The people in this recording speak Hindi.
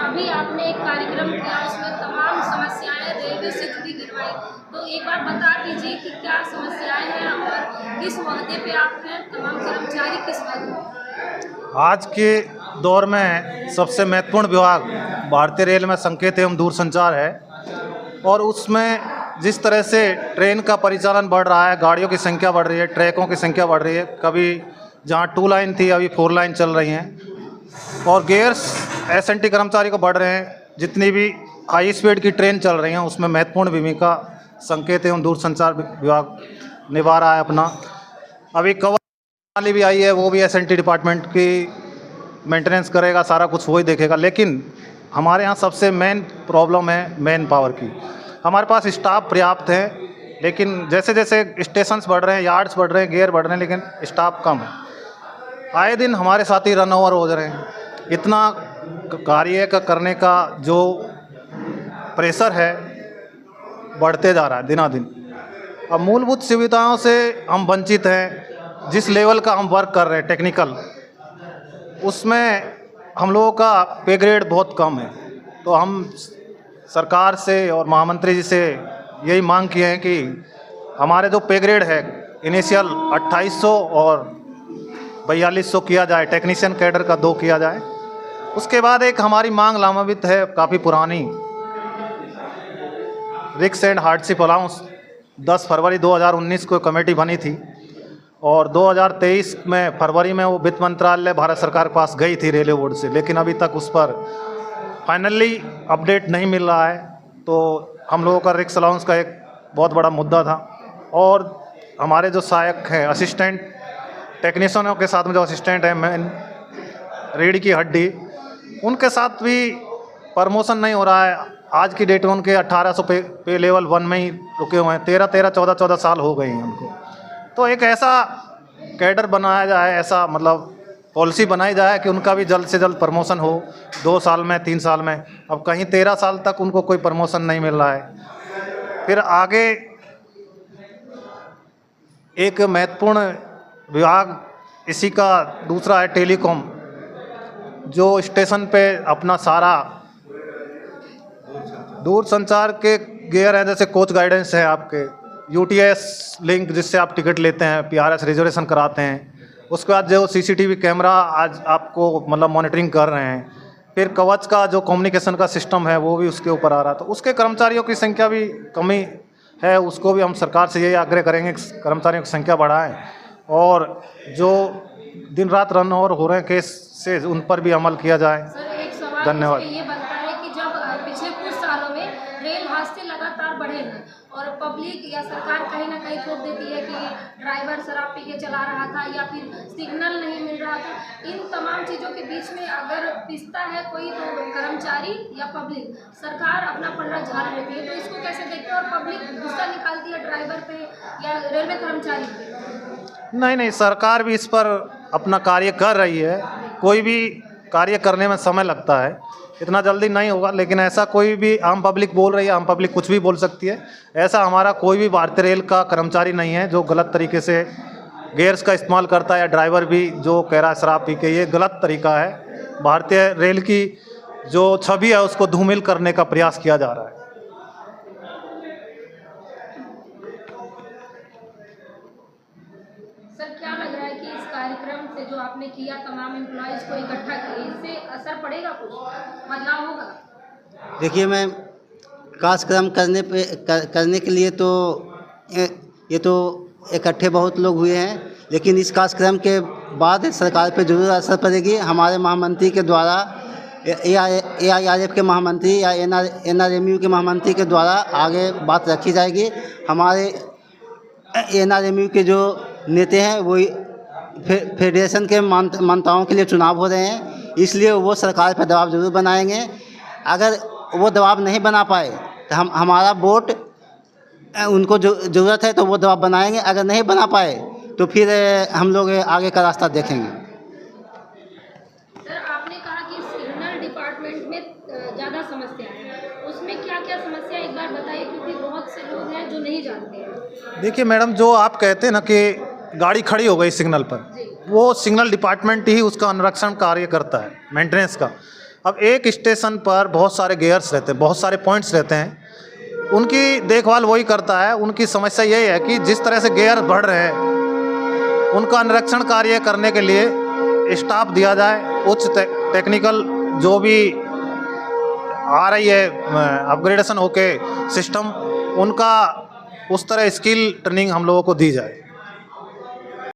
अभी आपने एक कार्यक्रम किया, उसमें तमाम समस्याएं रेलवे से जुड़ी गिनवाई, तो एक बार बता दीजिए कि क्या समस्याएं हैं और किस ओहदे पे आप हैं, तमाम कर्मचारी किस पद पे? आज के दौर में सबसे महत्वपूर्ण विभाग भारतीय रेल में संकेत एवं दूरसंचार है, और उसमें जिस तरह से ट्रेन का परिचालन बढ़ रहा है, गाड़ियों की संख्या बढ़ रही है, ट्रैकों की संख्या बढ़ रही है, कभी जहाँ 2 लाइन थी अभी 4 लाइन चल रही हैं, और गेयर्स एसएनटी कर्मचारी को बढ़ रहे हैं। जितनी भी हाई स्पीड की ट्रेन चल रही हैं उसमें महत्वपूर्ण भूमिका संकेत एवं दूरसंचार विभाग निभा रहा है अपना। अभी कवर वाली भी आई है, वो भी एसएनटी डिपार्टमेंट की मेंटेनेंस करेगा, सारा कुछ वो ही देखेगा। लेकिन हमारे यहाँ सबसे मेन प्रॉब्लम है मैन पावर की। हमारे पास स्टाफ पर्याप्त है, लेकिन जैसे जैसे स्टेशंस बढ़ रहे हैं, यार्ड्स बढ़ रहे हैं, गियर बढ़ रहे हैं, लेकिन स्टाफ कम है। आए दिन हमारे साथी रन ओवर हो रहे हैं। इतना कार्य करने का जो प्रेशर है बढ़ते जा रहा है दिना दिन। अब मूलभूत सुविधाओं से हम वंचित हैं। जिस लेवल का हम वर्क कर रहे हैं टेक्निकल, उसमें हम लोगों का पे ग्रेड बहुत कम है। तो हम सरकार से और महामंत्री जी से यही मांग किए हैं कि हमारे जो पे ग्रेड है इनिशियल 2800 और 4200 किया जाए, टेक्नीशियन कैडर का 2 किया जाए। उसके बाद एक हमारी मांग लामवित है, काफ़ी पुरानी, रिक्स एंड हार्डशिप अलाउंस। 10 फरवरी 2019 को कमेटी बनी थी और 2023 में फरवरी में वो वित्त मंत्रालय भारत सरकार के पास गई थी रेलवे बोर्ड से, लेकिन अभी तक उस पर फाइनली अपडेट नहीं मिल रहा है। तो हम लोगों का रिक्स अलाउंस का एक बहुत बड़ा मुद्दा था। और हमारे जो सहायक हैं, असिस्टेंट टेक्नीशियनों के साथ में जो असिस्टेंट है, मैन रीढ़ की हड्डी, उनके साथ भी प्रमोशन नहीं हो रहा है। आज की डेट में उनके 1800 पे लेवल 1 में ही रुके हुए हैं। 14 साल हो गए हैं उनको। तो एक ऐसा कैडर बनाया जाए, ऐसा मतलब पॉलिसी बनाई जाए कि उनका भी जल्द से जल्द प्रमोशन हो, 2 साल में, 3 साल में। अब कहीं 13 साल तक उनको कोई प्रमोशन नहीं मिल रहा है। फिर आगे एक महत्वपूर्ण विभाग इसी का दूसरा है टेलीकॉम, जो स्टेशन पे अपना सारा दूरसंचार के गियर हैं, जैसे कोच गाइडेंस है, आपके यूटीएस लिंक जिससे आप टिकट लेते हैं, पीआरएस रिजर्वेशन कराते हैं। उसके बाद जो सीसीटीवी कैमरा आज आपको मतलब मॉनिटरिंग कर रहे हैं। फिर कवच का जो कम्युनिकेशन का सिस्टम है वो भी उसके ऊपर आ रहा है। तो उसके कर्मचारियों की संख्या भी कमी है, उसको भी हम सरकार से यही आग्रह करेंगे कि कर्मचारियों की संख्या बढ़ाएं, और जो दिन रात रन ओवर हो रहे हैं केस से उन पर भी अमल किया जाए। सर, एक सवाल धन्यवाद। ये बनता है कि जब पिछले कुछ सालों में रेल हादसे लगातार बढ़े हैं और पब्लिक या सरकार कहीं ना कहीं थोप देती है कि ड्राइवर शराब पी के चला रहा था या फिर सिग्नल नहीं मिल रहा था, इन तमाम चीज़ों के बीच में अगर पिसता है कोई तो कर्मचारी या पब्लिक, सरकार अपना पल्ला झाड़ लेती है, तो इसको कैसे देखते हैं? और पब्लिक गुस्सा निकालती है ड्राइवर पे या रेलवे कर्मचारी पे? नहीं, सरकार भी इस पर अपना कार्य कर रही है। कोई भी कार्य करने में समय लगता है, इतना जल्दी नहीं होगा। लेकिन ऐसा कोई भी आम पब्लिक बोल रही है, आम पब्लिक कुछ भी बोल सकती है। ऐसा हमारा कोई भी भारतीय रेल का कर्मचारी नहीं है जो गलत तरीके से गियर्स का इस्तेमाल करता है, या ड्राइवर भी जो कह रहा है शराब पी के, ये गलत तरीका है। भारतीय रेल की जो छवि है उसको धूमिल करने का प्रयास किया जा रहा है। सर, क्या लग रहा है कि इस कार्यक्रम से जो आपने किया, तमाम एम्प्लॉयज़ को इकट्ठा किए, इससे असर पड़ेगा, कुछ बदलाव होगा? देखिए, मैं कार्यक्रम करने के लिए तो ये तो इकट्ठे बहुत लोग हुए हैं, लेकिन इस कार्यक्रम के बाद सरकार पे जरूर असर पड़ेगी। हमारे महामंत्री के द्वारा, AIRF के महामंत्री या NRMU के महामंत्री के द्वारा आगे बात रखी जाएगी। हमारे NRMU के जो नेता हैं वो फेडरेशन के मान्यताओं के लिए चुनाव हो रहे हैं, इसलिए वो सरकार पर दबाव जरूर बनाएंगे। अगर वो दबाव नहीं बना पाए तो हमारा वोट उनको जो ज़रूरत है तो वो दबाव बनाएंगे। अगर नहीं बना पाए तो फिर हम लोग आगे का रास्ता देखेंगे। सर, आपने कहा कि सिग्नल डिपार्टमेंट में ज़्यादा समस्या है, उसमें क्या क्या समस्या एक बार बताइए, क्योंकि बहुत से लोग हैं जो नहीं जानते हैं। देखिए मैडम, जो आप कहते हैं ना कि गाड़ी खड़ी हो गई सिग्नल पर, वो सिग्नल डिपार्टमेंट ही उसका अनुरक्षण कार्य करता है, मेंटेनेंस का। अब एक स्टेशन पर बहुत सारे गियर्स रहते हैं, बहुत सारे पॉइंट्स रहते हैं, उनकी देखभाल वही करता है। उनकी समस्या यही है कि जिस तरह से गियर बढ़ रहे हैं उनका निरीक्षण कार्य करने के लिए स्टाफ दिया जाए, उच्च टेक्निकल जो भी आ रही है अपग्रेडेशन होके सिस्टम, उनका उस तरह स्किल ट्रेनिंग हम लोगों को दी जाए।